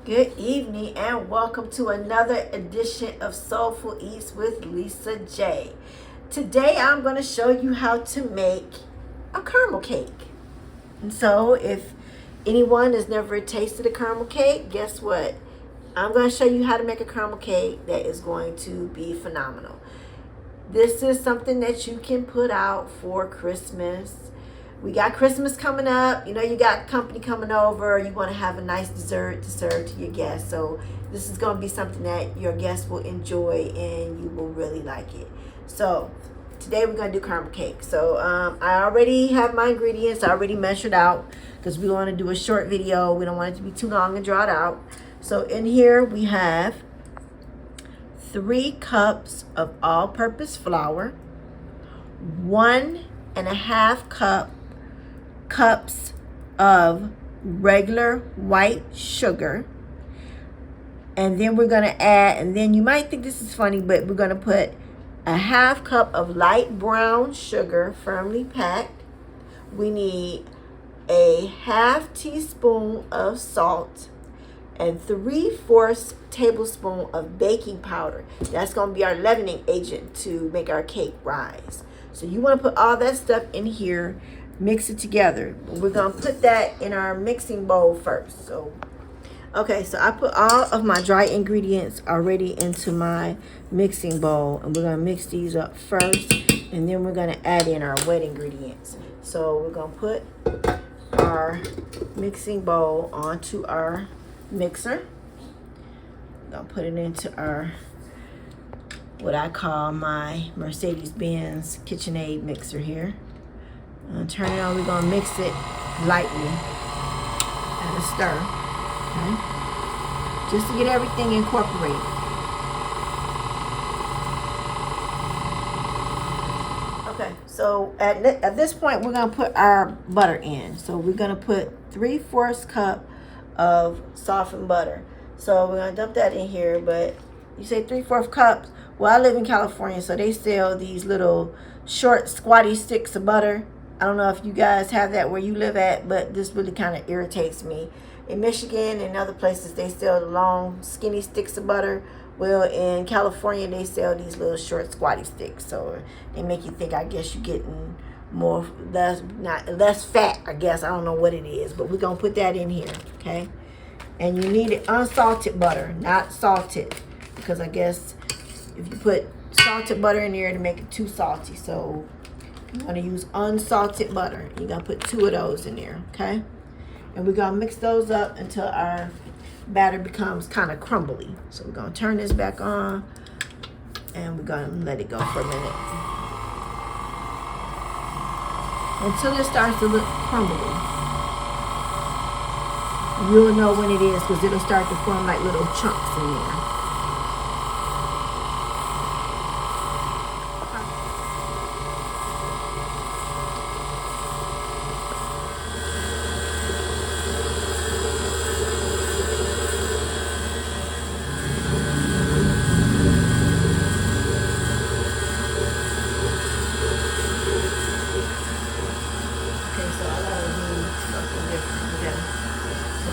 Good evening and welcome to another edition of Soulful Eats with Lisa J. Today I'm going to show you how to make a caramel cake. And so if anyone has never tasted a caramel cake, guess what? I'm going to show you how to make a caramel cake that is going to be phenomenal. This is something that you can put out for Christmas. We got Christmas coming up. You know, you got company coming over. You want to have a nice dessert to serve to your guests. So this is going to be something that your guests will enjoy and you will really like it. So today we're going to do caramel cake. So I already have my ingredients. I already measured out because we want to do a short video. We don't want it to be too long and drawn out. So in here we have 3 cups of all-purpose flour, 1.5 cups of regular white sugar, and then we're going to add, and then you might think this is funny, but we're going to put 1/2 cup of light brown sugar, firmly packed. We need a 1/2 teaspoon of salt and 3/4 tablespoon of baking powder. That's going to be our leavening agent to make our cake rise. So you want to put all that stuff in here, mix it together. We're going to put that in our mixing bowl first. So okay, so I put all of my dry ingredients already into my mixing bowl, and we're going to mix these up first, and then we're going to add in our wet ingredients. So we're going to put our mixing bowl onto our mixer. I'm going to put it into our, what I call my Mercedes-Benz KitchenAid mixer here. Turn it on. We're going to mix it lightly and a stir, okay? Just to get everything incorporated. Okay, so at this point, we're going to put our butter in. So we're going to put 3/4 cup of softened butter. So we're going to dump that in here, but you say 3/4 cups. Well, I live in California, so they sell these little short, squatty sticks of butter. I don't know if you guys have that where you live at, but this really kind of irritates me. In Michigan and other places, they sell the long, skinny sticks of butter. Well, in California, they sell these little short, squatty sticks. So they make you think, I guess, you're getting less fat, I guess. I don't know what it is, but we're going to put that in here, okay? And you need unsalted butter, not salted, because I guess if you put salted butter in there, it'll make it too salty. So you want to use unsalted butter. You're going to put 2 of those in there, okay? And we're going to mix those up until our batter becomes kind of crumbly. So we're going to turn this back on, and we're going to let it go for a minute until it starts to look crumbly. You'll know when it is because it'll start to form like little chunks in there.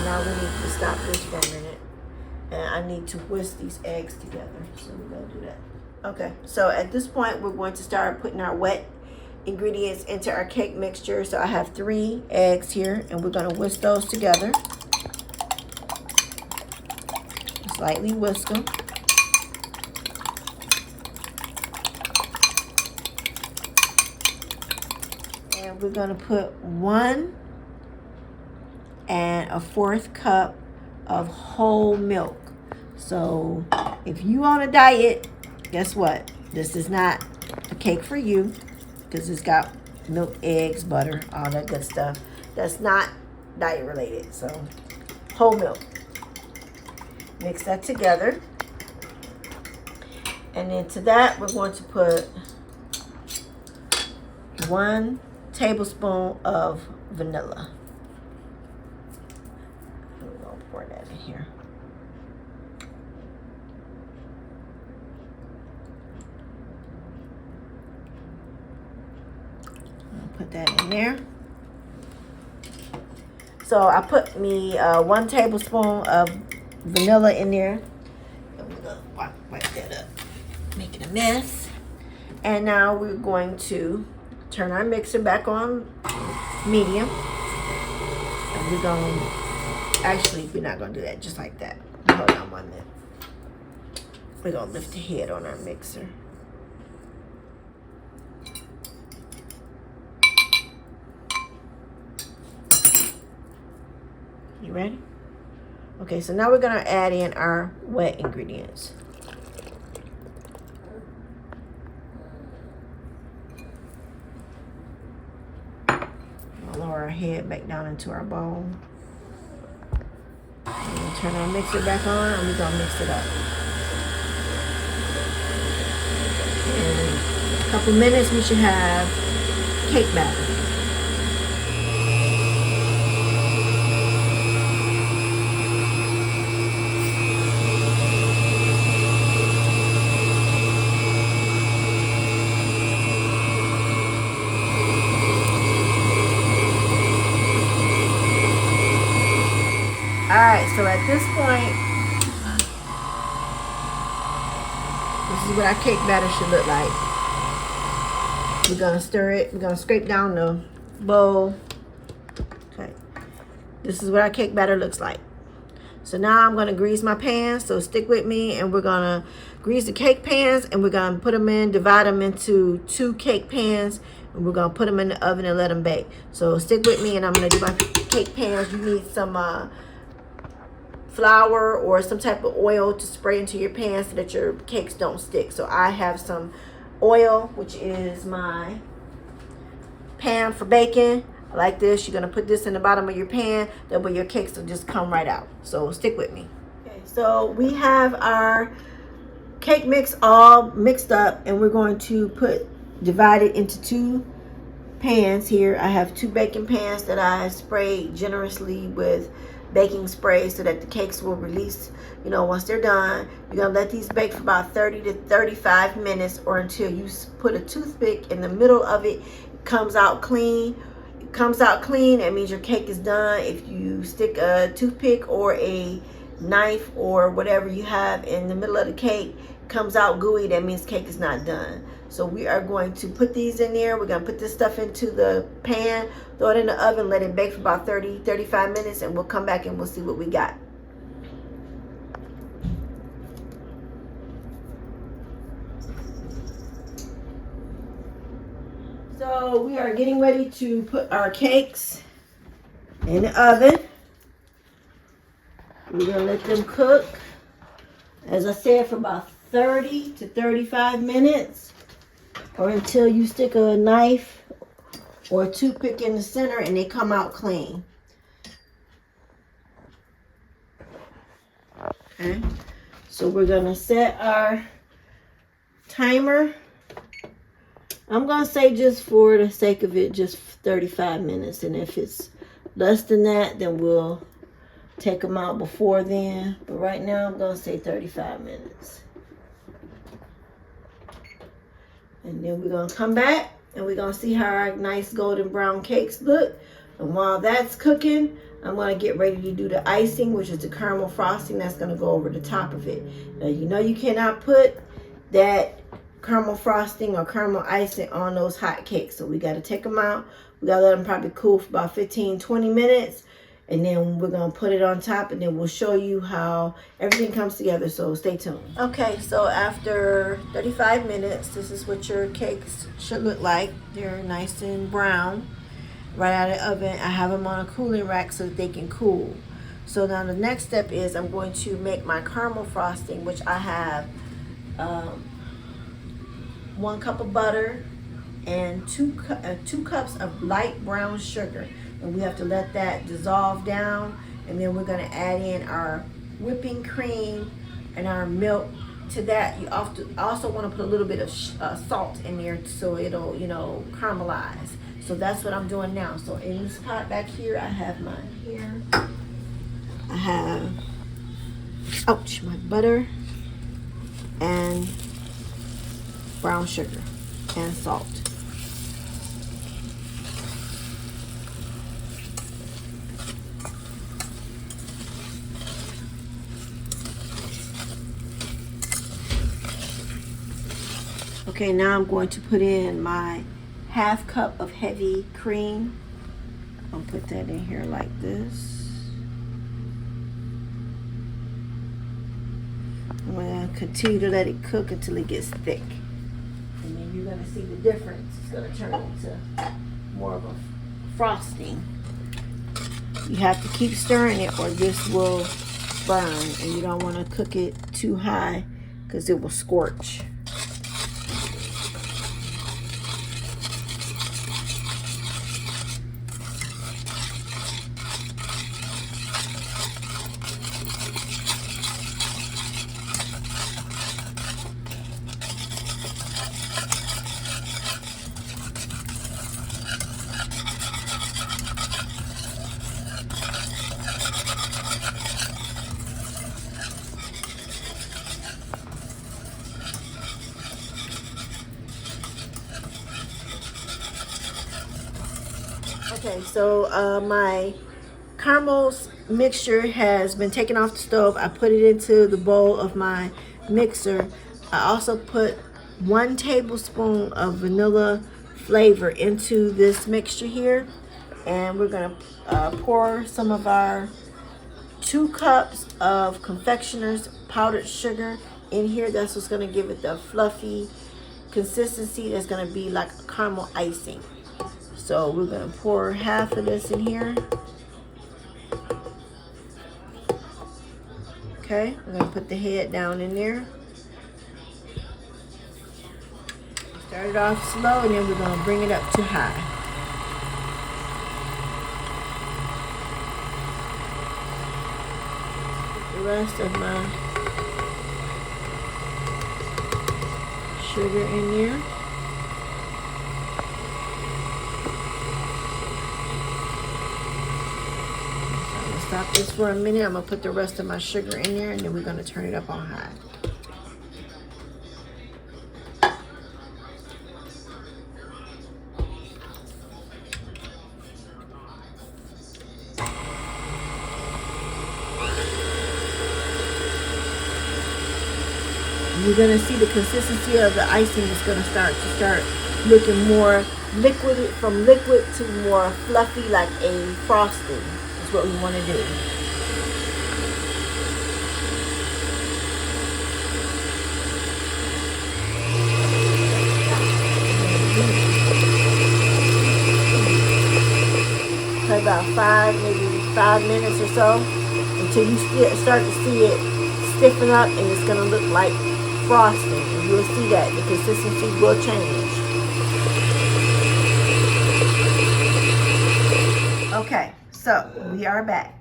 Now we need to stop this for a minute, and I need to whisk these eggs together, so we're going to do that. Okay, so at this point we're going to start putting our wet ingredients into our cake mixture. So I have 3 eggs here, and we're going to whisk those together. Slightly whisk them. And we're going to put 1.25 cup of whole milk. So if you on a diet, guess what? This is not a cake for you because it's got milk, eggs, butter, all that good stuff. That's not diet related. So whole milk. Mix that together. And into that, we're going to put 1 tablespoon of vanilla. Pour that in here. I'll put that in there. So I put me 1 tablespoon of vanilla in there. And we're gonna wipe that up, making a mess. And now we're going to turn our mixer back on medium. And we're gonna, actually, we're not gonna do that just like that. Hold on 1 minute. We're gonna lift the head on our mixer. You ready? Okay, so now we're gonna add in our wet ingredients. I'll lower our head back down into our bowl. And we'll turn our mixer back on and we're gonna mix it up. In a couple minutes we should have cake batter. Alright, so at this point, this is what our cake batter should look like. We're going to stir it. We're going to scrape down the bowl. Okay. This is what our cake batter looks like. So now I'm going to grease my pans. So stick with me, and we're going to grease the cake pans, and we're going to put them in, divide them into 2 cake pans, and we're going to put them in the oven and let them bake. So stick with me, and I'm going to do my cake pans. You need some flour or some type of oil to spray into your pan so that your cakes don't stick. So I have some oil, which is my pan for baking. Like this, you're gonna put this in the bottom of your pan, that way your cakes will just come right out. So stick with me. Okay, so we have our cake mix all mixed up, and we're going to divide it into 2 pans here. I have 2 baking pans that I sprayed generously with baking spray so that the cakes will release, you know, once they're done. You're gonna let these bake for about 30 to 35 minutes, or until you put a toothpick in the middle of it. It comes out clean. It comes out clean, that means your cake is done. If you stick a toothpick or a knife or whatever you have in the middle of the cake, comes out gooey, that means cake is not done. So we are going to put these in there. We're going to put this stuff into the pan, throw it in the oven, let it bake for about 30-35 minutes, and we'll come back and we'll see what we got. So we are getting ready to put our cakes in the oven. We're going to let them cook, as I said, for about 30 to 35 minutes, or until you stick a knife or a toothpick in the center and they come out clean. Okay, so we're gonna set our timer. I'm gonna say, just for the sake of it, just 35 minutes, and if it's less than that, then we'll take them out before then. But right now I'm gonna say 35 minutes. And then we're going to come back and we're going to see how our nice golden brown cakes look. And while that's cooking, I'm going to get ready to do the icing, which is the caramel frosting that's going to go over the top of it. Now, you know you cannot put that caramel frosting or caramel icing on those hot cakes. So we got to take them out. We got to let them probably cool for about 15-20 minutes. And then we're going to put it on top, and then we'll show you how everything comes together. So stay tuned. Okay, so after 35 minutes, this is what your cakes should look like. They're nice and brown right out of the oven. I have them on a cooling rack so that they can cool. So now the next step is I'm going to make my caramel frosting, which I have 1 cup of butter and 2 cups of light brown sugar. And we have to let that dissolve down, and then we're going to add in our whipping cream and our milk. To that, you also want to put a little bit of salt in there so it'll, you know, caramelize. So that's what I'm doing now. So in this pot back here, I have mine here. I have, my butter and brown sugar and salt. Okay, now I'm going to put in my ½ cup of heavy cream. I'll put that in here like this. I'm going to continue to let it cook until it gets thick. And then you're going to see the difference. It's going to turn into more of a frosting. You have to keep stirring it or this will burn, and you don't want to cook it too high because it will scorch. Okay, so my caramel mixture has been taken off the stove. I put it into the bowl of my mixer. I also put 1 tablespoon of vanilla flavor into this mixture here. And we're going to pour some of our 2 cups of confectioner's powdered sugar in here. That's what's going to give it the fluffy consistency that's going to be like a caramel icing. So we're going to pour half of this in here. Okay, we're going to put the head down in there. Start it off slow and then we're going to bring it up to high. Put the rest of my sugar in there. Stop this for a minute. I'm going to put the rest of my sugar in there and then we're going to turn it up on high. You're going to see the consistency of the icing is going to start looking more liquid, from liquid to more fluffy, like a frosting. That's what we want to do. For about 5 minutes or so, until you start to see it stiffen up and it's going to look like frosting. And you'll see that the consistency will change. Okay, so we are back.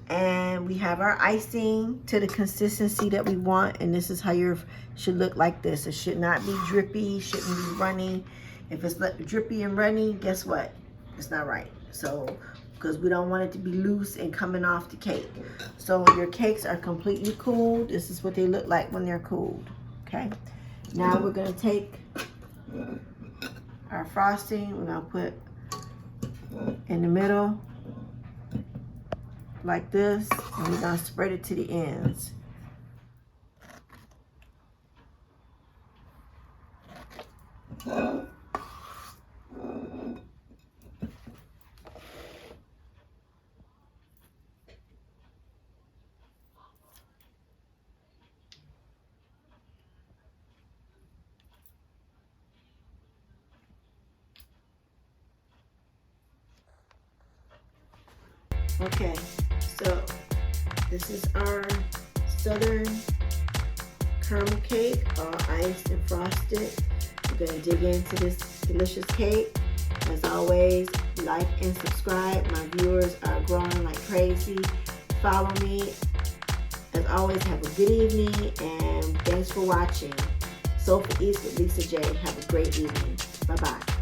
And we have our icing to the consistency that we want. And this is how yours should look like this. It should not be drippy, shouldn't be runny. If it's drippy and runny, guess what? It's not right. So, because we don't want it to be loose and coming off the cake. So your cakes are completely cooled. This is what they look like when they're cooled. Okay. Now we're going to take our frosting. We're going to put in the middle like this. And we're going to spread it to the ends. Okay, so this is our southern caramel cake, all iced and frosted. We're going to dig into this delicious cake. As always, like and subscribe. My viewers are growing like crazy. Follow me. As always, have a good evening and thanks for watching. Soulful Eats with Lisa J. Have a great evening. Bye-bye.